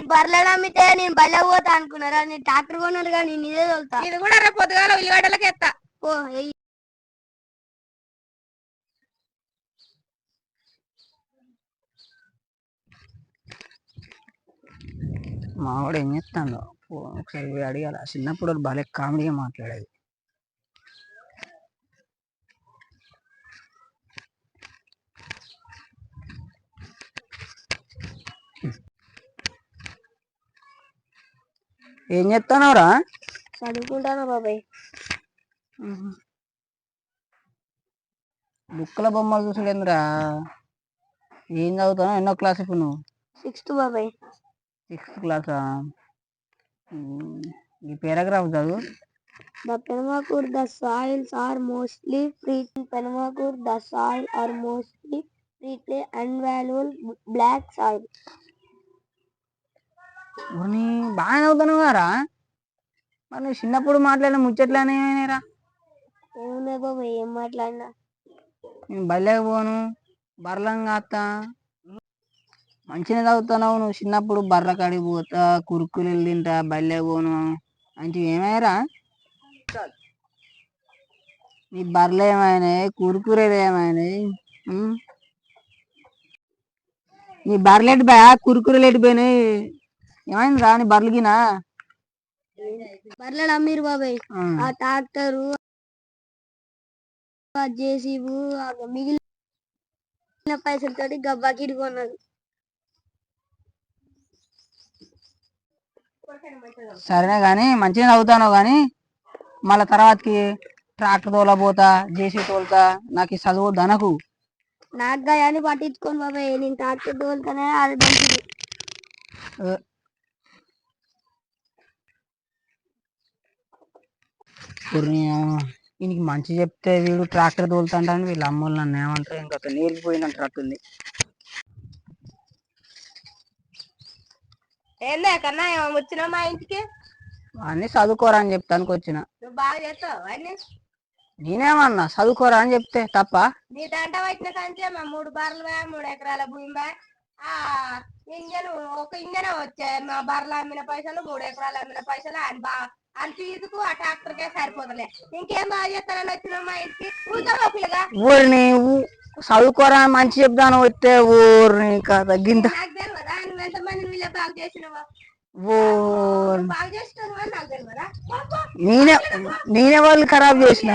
మీరు బర్రెలు అమ్మితే నేను బల్ల పోతా అనుకున్నారా? నేను ట్రాక్టర్ కొన్నాను కానీ నేను ఇదే తోలుతా. ఇది కూడా రేపు పొద్దుగాల ఉల్లిగడ్డలకి ఎత్తా. ఓ మావాడు ఏం చెప్తాను ఒకసారి అడిగాల. చిన్నప్పుడు భలే కామెడీగా మాట్లాడేది. ఏం చెప్తానవరా? చదువుకుంటాను బాబాయ్. బుక్కుల బొమ్మలు చూసుడేంద్రా? ఏం చదువుతావు? ఎన్నో క్లాస్ ఇప్పుడు నువ్వు? 6th బాబాయ్. 6th క్లాసా? ఈ పారాగ్రాఫ్ చదువు. The Penamakur, the soils are mostly free. In Penamakur, the soil are mostly free unvaluable black soil. నీ బాగా చదువుతాను కారా? మరి నువ్వు చిన్నప్పుడు మాట్లాడిన ముచ్చట్లనే ఏమైనారా? ఏముంది బాబాయ్, ఏం మాట్లాడినా? నేను బయలుకి పోను, బర్రెలం కాస్తా. మంచిగా చదువుతున్నావు నువ్వు. చిన్నప్పుడు బర్రె కాడికి పోతా, కురుకులు తింటా, బయలుకి పోను అంటే ఏమైనా? నీ బర్రెలు ఏమైనాయి? కురుకురేలు ఏమైనాయి? నీ బర్రెలు బా కురుకురేలు ఎట్టిపోయినాయి? ఏమైంది రా నీ బర్రెలకినా? బర్రెలు అమ్మిరు బాబాయ్. ఆ ట్రాక్టరు, ఆ జేసీబు, మిగిలిన పైసలతోటి బకెట్ కొన్నారు. సరేనే కానీ మంచిగా చదువుతాను కానీ మళ్ళీ తర్వాతకి ట్రాక్టర్ తోలబోతా, జేసీ తోలుతా, నాకు ఈ చదువు దనకు. నాకు గాయాన్ని పట్టించుకోను బాబాయ్, నేను ట్రాక్టర్ తోలుతానే అది మంచిది. వీనికి మంచి చెప్తే వీడు ట్రాక్టర్ తోలుతాంటాను, వీళ్ళ అమ్మోళ్ళు నన్ను ఏమంటారు? ఇంకా నేర్పిపోయినట్టుంది. ఏందే కన్నా వచ్చినా మా ఇంటికి? అన్ని చదువుకోరా అని చెప్తానికి వచ్చిన. నువ్వు బాగా చేస్తావు అన్ని. నేనేమన్నా చదువుకోరా అని చెప్తే తప్ప? నీ దాంట్లో వచ్చిన కంటే 3 బర్రెలు 3 ఎకరాల భూమి ఇంజన్ ఒక ఇంజనే వచ్చే. మా బర్రెలు అమ్మిన పైసలు 3 ఎకరాలు అమ్మిన పైసలు అని ఫీజుకు ఆ ట్రాక్టర్కే సరిపోతలే. ఇంకేం బాగా చేస్తానని వచ్చినావు మా ఇంటికి? కూర్చోవా పిల్లగా? ఊరిని చదువుకోరా మంచి చెప్తాను వస్తే ఊరిని కదా గింత. నాకు తెలియదా నువ్వు ఎంతమంది వీళ్ళ బాగా చేసినావా? బాగా చేసినావు అని నాకు తెలియదా? నేనే వాళ్ళు ఖరాబ్ చేసిన.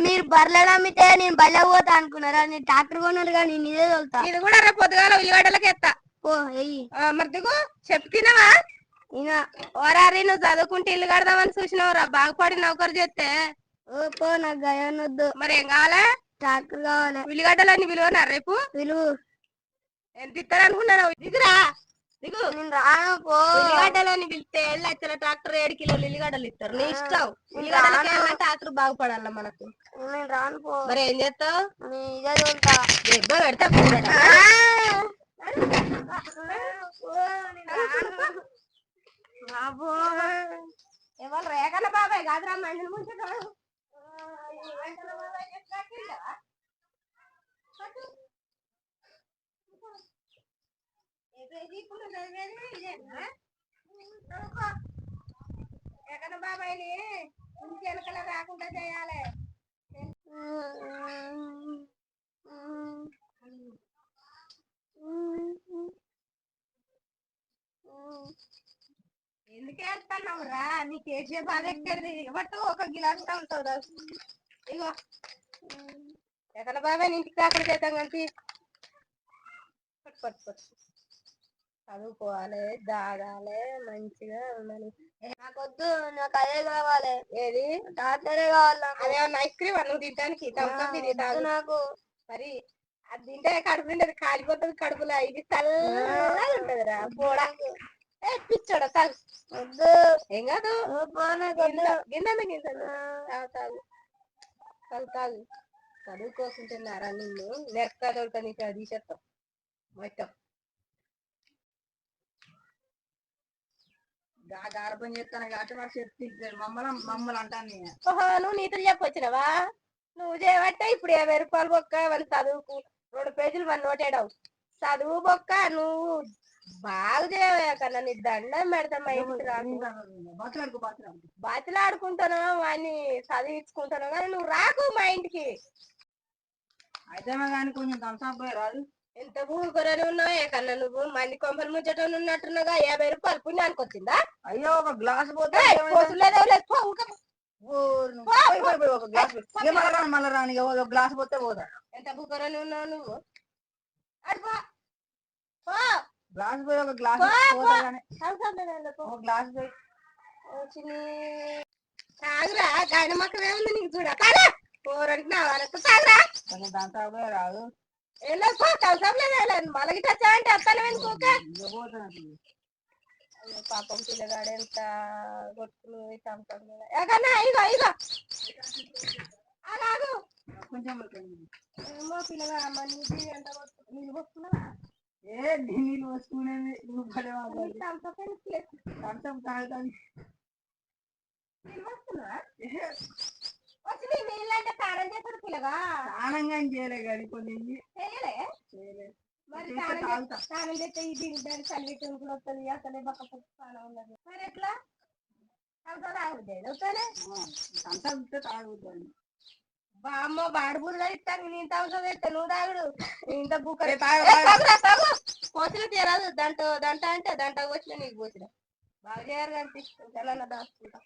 మీరు బర్రెలు అమ్మితే నేను బల్ల పోతా అనుకున్నారా? నేను ట్రాక్టర్ కొన్నాను కానీ నేను ఇదే తోలుతా. ఇది కూడా రేపు పొద్దుగాల ఉల్లిగడ్డలకి ఎత్తా. మరి దిగు చెప్తున్నావా? ఓరారి నువ్వు చదువుకుంటే ఇల్లు కడదామని చూసినావురా, బాగుపడి నౌకరు చేస్తే. పో, నాకు గయానొద్దు. మరి ఏం కావాలా? ట్రాక్టర్ కావాలి. ఉల్లిగడ్డలన్నీ విలువనా రేపు? విలువ ఎంత ఇస్తారు అనుకున్నావు? దిగురా దిగు. నేను రాను. పో. ఉల్లిగడ్డలని పిలిస్తే లక్షల ట్రాక్టర్ 7 కిలోలు ఉల్లిగడ్డలు ఇస్తారు. నీ ఇష్టం. ఉల్లిగడ్డలకి ట్రాక్టర్ బాగుపడాల మనకు. నేను రాను. పో. మరి ఏం చేస్తావు? ఇదే తోలుతా. దెబ్బ పెడతా. ఎవరు రేఖల బాబాయ్ కాదురా, మందిని ముంచుతాడు. ఎక్కడ బాబాయ్ని ఇంటి వెనకల రాకుండా చేయాలి. ఎందుకు వెళ్తున్నావురా? నీకు ఏసే బాధ ఎక్కడిది? ఇవ్వట్టు ఒక గిలాస్ ఉంటావు. ఇగో ఎక్కడ బాబాయ్ ఇంటికి రాకుండా చేద్దాం కలిపి. చదువుకోవాలి, దాగాలి, మంచిగా ఉండాలి. నాకొద్దు, నాకు అదే కావాలి. ఏది? ట్రాక్టరే కావాలి. అదేమన్నా ఐస్ క్రీమ్ నువ్వు తింటానికి? నాకు మరి అది తింటే కడుపు నిండది, కాలిపోతుంది కడుపులో. ఇది చల్లగా ఉంటదిరా పోడా. పిచ్చాడు తాగు. వద్దు. ఏం కాదు. గిన్నె తాగు. చదువుకోకుంటున్నారా నిన్ను? నెక్క దొరక నీకు అది తీసేస్తాం మొత్తం. గారపం చేస్తాను కాబట్టి వాడు చెప్తే మమ్మల్ని అంటాను నేను. ఓహో నువ్వు నీతులు చెప్పొచ్చినవా? నువ్వు చేయబట్టే ఇప్పుడు 50 రూపాయలు బొక్క వాళ్ళ చదువుకు 2 పేజీలు మన నోటేడవు చదువు బొక్క. నువ్వు బాగా చేయవా కన్నా నీ దండం పెడతా మా ఇంటికి రాకు. బాతులు ఆడుకుంటున్నావు వాడిని చదివించుకుంటున్నావు కానీ నువ్వు రాకు మా ఇంటికి. అయితే కానీ కొంచెం దంసాపోయి రాదు. ఎంత భూకొరని ఉన్నావే కన్నా నువ్వు మంది కొంపలు ముచ్చట ఉన్నట్టున్నాగా 50 రూపాయలు పుణ్యానికి వచ్చిందా? అయ్యో ఒక గ్లాస్ పోతే మళ్ళీ రాని ఒక గ్లాస్ పోతే పోదా. ఎంత భూకొరని ఉన్నావు నువ్వు? అడుపో గ్లాస్ పోయి ఒక గ్లాస్ ఒక గ్లాస్ పోయి తాగురా గాయన మొక్కమే ఉంది నీకు చూడ కాదా పోరంటున్నా వాళ్ళకి తాగురా కొంచెం దంసాపోయి రాదు. ఎలా కలిసలేదు మలగి టచ్చావంటే అప్పని వెనుకోక. పాపం పిల్లగాడు ఎంత కొట్టుకులు కన్నా ఇగో ఇగో అలాగు ఏమో పిల్లగా అమ్మ నీది ఎంత నీళ్ళు పోసుకున్నావా? ఏ నీళ్ళు వస్తుకునేది వచ్చి నీళ్ళంటే స్నానం చేస్తాడు పిల్లగా. స్నానంగా చేయలే కానీ కొన్ని చేయలే మరి స్నానం చేస్తే ఇది దాని చలి కూడా వస్తుంది అసలే పక్క స్నానం ఉన్నది మరి ఎట్లా తాగుతానే బామ్మ బాడుబుర్గా ఇస్తాను నేను తాగుతా నువ్వు తాగుడు ఇంత బుక్క పోసిన తీరాదు దంట దంట అంటే దంట పోసిన నీకు పోసిన బాగా చేయరు కనిపిస్తుంది తెలన్న దాచుకుంటా.